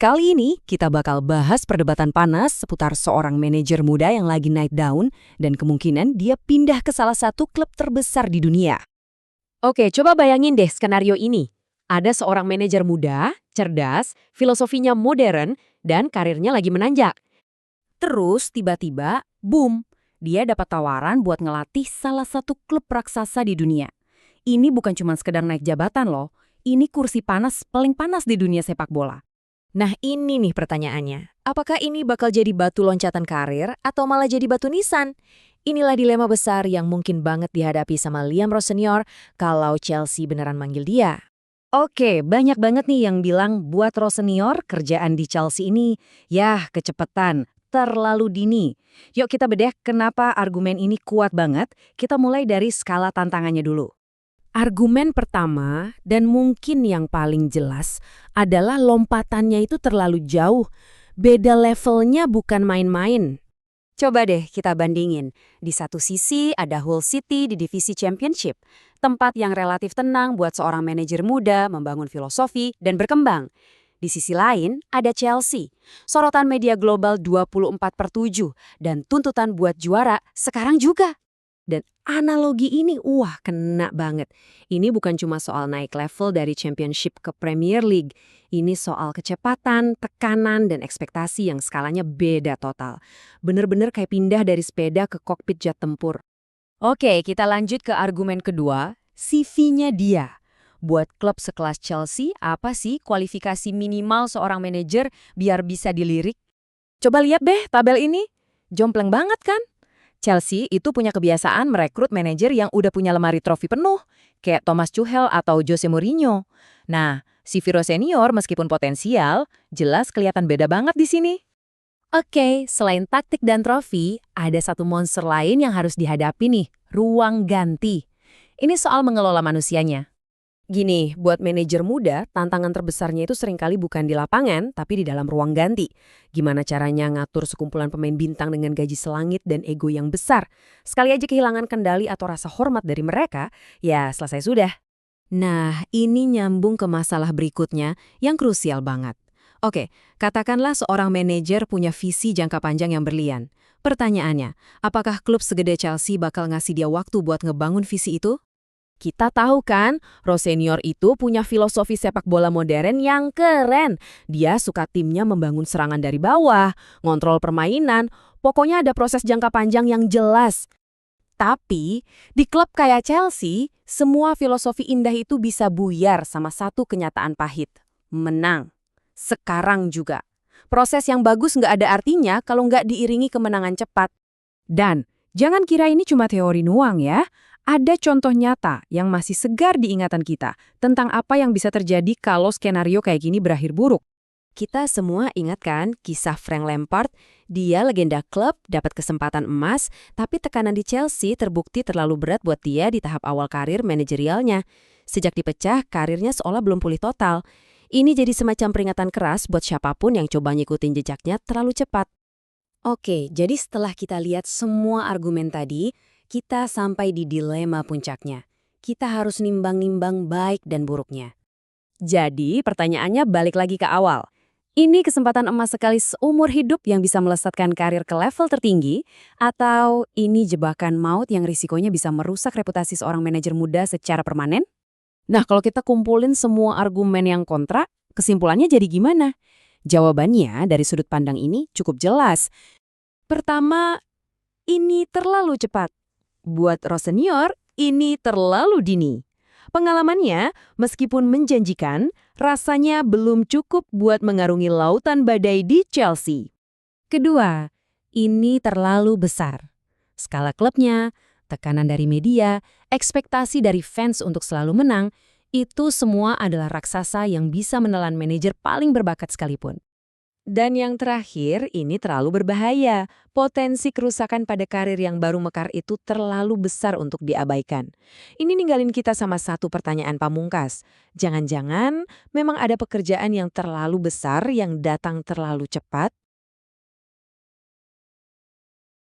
Kali ini kita bakal bahas perdebatan panas seputar seorang manajer muda yang lagi naik daun dan kemungkinan dia pindah ke salah satu klub terbesar di dunia. Oke, coba bayangin deh skenario ini. Ada seorang manajer muda, cerdas, filosofinya modern, dan karirnya lagi menanjak. Terus tiba-tiba, boom, dia dapat tawaran buat ngelatih salah satu klub raksasa di dunia. Ini bukan cuma sekedar naik jabatan loh, ini kursi panas paling panas di dunia sepak bola. Nah ini nih pertanyaannya. Apakah ini bakal jadi batu loncatan karir atau malah jadi batu nisan? Inilah dilema besar yang mungkin banget dihadapi sama Liam Ross Senior kalau Chelsea beneran manggil dia. Oke, banyak banget nih yang bilang buat Ross Senior kerjaan di Chelsea ini, yah kecepatan, terlalu dini. Yuk kita bedah kenapa argumen ini kuat banget, kita mulai dari skala tantangannya dulu. Argumen pertama, dan mungkin yang paling jelas, adalah lompatannya itu terlalu jauh. Beda levelnya bukan main-main. Coba deh kita bandingin. Di satu sisi ada Hull City di divisi Championship, tempat yang relatif tenang buat seorang manajer muda membangun filosofi dan berkembang. Di sisi lain ada Chelsea, sorotan media global 24/7 dan tuntutan buat juara sekarang juga. Dan analogi ini, wah kena banget. Ini bukan cuma soal naik level dari Championship ke Premier League. Ini soal kecepatan, tekanan, dan ekspektasi yang skalanya beda total. Bener-bener kayak pindah dari sepeda ke kokpit jet tempur. Oke, kita lanjut ke argumen kedua, CV-nya dia. Buat klub sekelas Chelsea, apa sih kualifikasi minimal seorang manajer biar bisa dilirik? Coba lihat deh tabel ini. Jompleng banget kan? Chelsea itu punya kebiasaan merekrut manajer yang udah punya lemari trofi penuh, kayak Thomas Tuchel atau Jose Mourinho. Nah, si Viro Senior meskipun potensial, jelas kelihatan beda banget di sini. Oke, selain taktik dan trofi, ada satu monster lain yang harus dihadapi nih, ruang ganti. Ini soal mengelola manusianya. Gini, buat manajer muda, tantangan terbesarnya itu seringkali bukan di lapangan, tapi di dalam ruang ganti. Gimana caranya ngatur sekumpulan pemain bintang dengan gaji selangit dan ego yang besar. Sekali aja kehilangan kendali atau rasa hormat dari mereka, ya selesai sudah. Nah, ini nyambung ke masalah berikutnya yang krusial banget. Oke, katakanlah seorang manajer punya visi jangka panjang yang berlian. Pertanyaannya, apakah klub segede Chelsea bakal ngasih dia waktu buat ngebangun visi itu? Kita tahu kan, Ross Senior itu punya filosofi sepak bola modern yang keren. Dia suka timnya membangun serangan dari bawah, ngontrol permainan, pokoknya ada proses jangka panjang yang jelas. Tapi, di klub kayak Chelsea, semua filosofi indah itu bisa buyar sama satu kenyataan pahit. Menang. Sekarang juga. Proses yang bagus nggak ada artinya kalau nggak diiringi kemenangan cepat. Dan, jangan kira ini cuma teori nuang ya. Ada contoh nyata yang masih segar di ingatan kita tentang apa yang bisa terjadi kalau skenario kayak gini berakhir buruk. Kita semua ingat kan kisah Frank Lampard, dia legenda klub, dapat kesempatan emas, tapi tekanan di Chelsea terbukti terlalu berat buat dia di tahap awal karir manajerialnya. Sejak dipecah, karirnya seolah belum pulih total. Ini jadi semacam peringatan keras buat siapapun yang coba ngikutin jejaknya terlalu cepat. Oke, jadi setelah kita lihat semua argumen tadi, kita sampai di dilema puncaknya. Kita harus nimbang-nimbang baik dan buruknya. Jadi, pertanyaannya balik lagi ke awal. Ini kesempatan emas sekali seumur hidup yang bisa melesatkan karir ke level tertinggi, atau ini jebakan maut yang risikonya bisa merusak reputasi seorang manajer muda secara permanen? Nah, kalau kita kumpulin semua argumen yang kontra, kesimpulannya jadi gimana? Jawabannya dari sudut pandang ini cukup jelas. Pertama, ini terlalu cepat. Buat Ross Senior, ini terlalu dini. Pengalamannya, meskipun menjanjikan, rasanya belum cukup buat mengarungi lautan badai di Chelsea. Kedua, ini terlalu besar. Skala klubnya, tekanan dari media, ekspektasi dari fans untuk selalu menang, itu semua adalah raksasa yang bisa menelan manajer paling berbakat sekalipun. Dan yang terakhir, ini terlalu berbahaya. Potensi kerusakan pada karir yang baru mekar itu terlalu besar untuk diabaikan. Ini ninggalin kita sama satu pertanyaan pamungkas. Jangan-jangan memang ada pekerjaan yang terlalu besar yang datang terlalu cepat